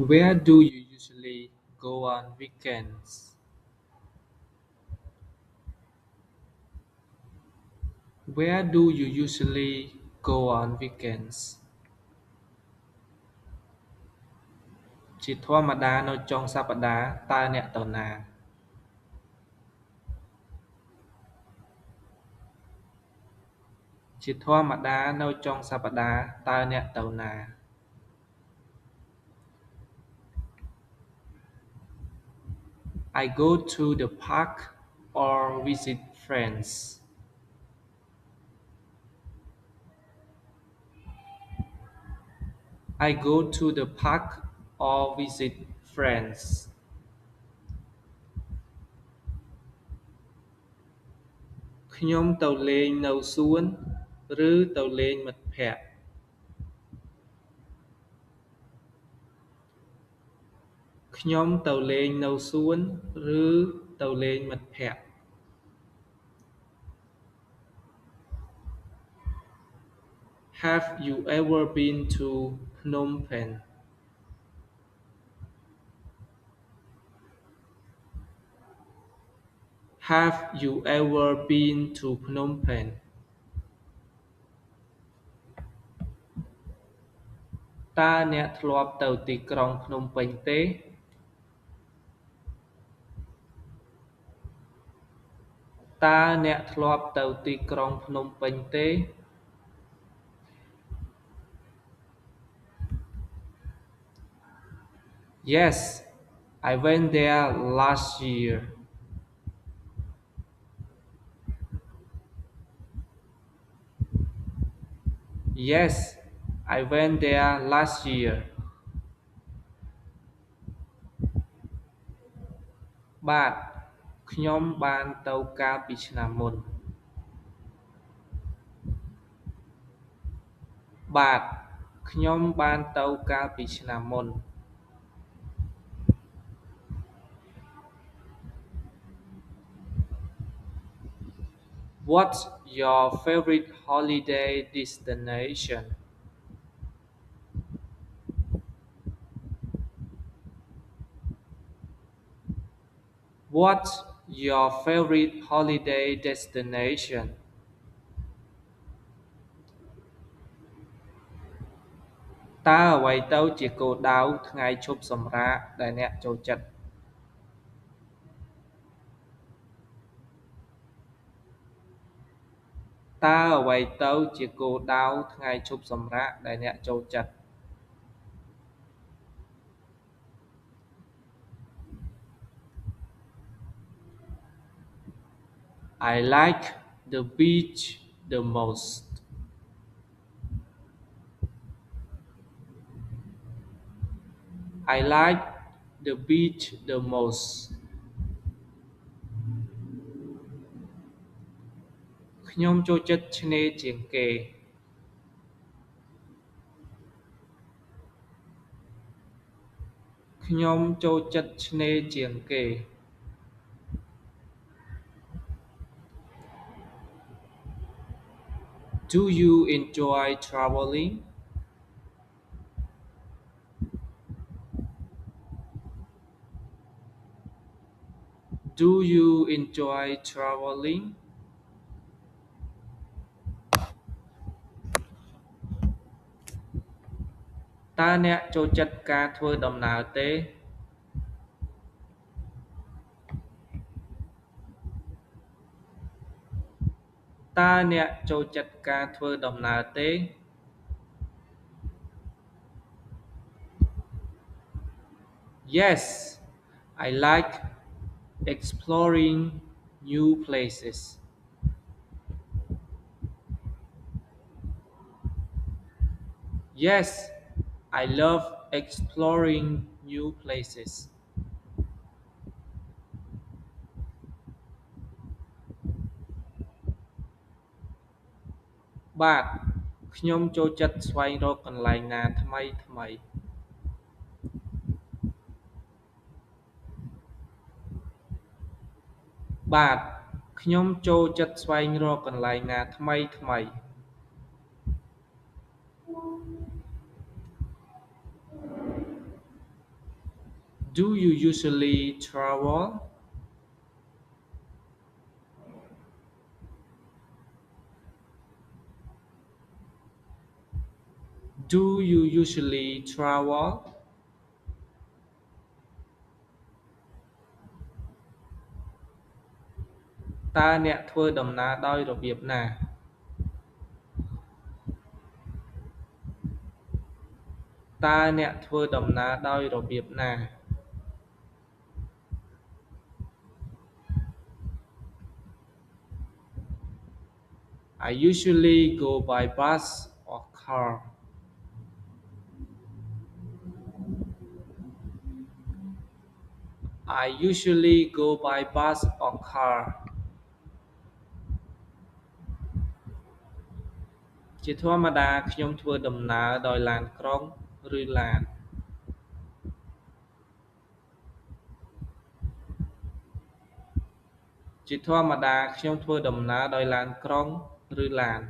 Where do you usually go on weekends? Where do you usually go on weekends? ជាធម្មតានៅចុងសប្តាហ៍តើអ្នកទៅណាជាធម្មតានៅចុងសប្តាហ៍តើអ្នកទៅណា I go to the park or visit friends. I go to the park or visit friends. ខ្ញុំទៅលេងនៅសួនឬទៅលេងមិត្តភក្តិខ្ញុំទៅលេងនៅសួនឬទៅលេងមិត្តភក្តិ Have you ever been to Phnom Penh? Have you ever been to Phnom Penh? តើអ្នកធ្លាប់ទៅទីក្រុងភ្នំពេញទេតើអ្នកធ្លាប់ទៅទីក្រុងភ្នំពេញទេ Yes, I went there last year. Yes, I went there last year. បាទខ្ញុំបានទៅកាលពីឆ្នាំមុនបាទខ្ញុំបានទៅកាលពីឆ្នាំមុន What's your favorite holiday destination? What's your favorite holiday destination? តើអ្វីទៅជាគោលដៅថ្ងៃឈប់សម្រាកដែលអ្នកចូលចិត្តតើអ្វីទៅជាគោលដៅថ្ងៃឈប់សម្រាកដែលអ្នកចូលចិត្ត I like the beach the most. I like the beach the most. ខ្ញុំចូលចិត្តឆ្នេរជាងគេខ្ញុំចូលចិត្តឆ្នេរជាងគេ Do you enjoy traveling? Do you enjoy traveling? តើអ្នកចូលចិត្តការធ្វើដំណើរទេតើអ្នកចូលចិត្តការធ្វើដំណើរទេ Yes, I like exploring new places. Yes, I love exploring new places. បាទខ្ញុំចូលចិត្តស្វែងរកកន្លែងណាថ្មីថ្មីបាទខ្ញុំចូលចិត្តស្វែងរកកន្លែងណាថ្មីថ្មី Do you usually travel? Do you usually travel? តើអ្នកធ្វើដំណើរដោយរបៀបណា តើអ្នកធ្វើដំណើរដោយរបៀបណា I usually go by bus or car. I usually go by bus or car. ជាធម្មតាខ្ញុំធ្វើដំណើរដោយឡានក្រុងឬឡាន ជាធម្មតាខ្ញុំធ្វើដំណើរដោយឡានក្រុងឬឡាន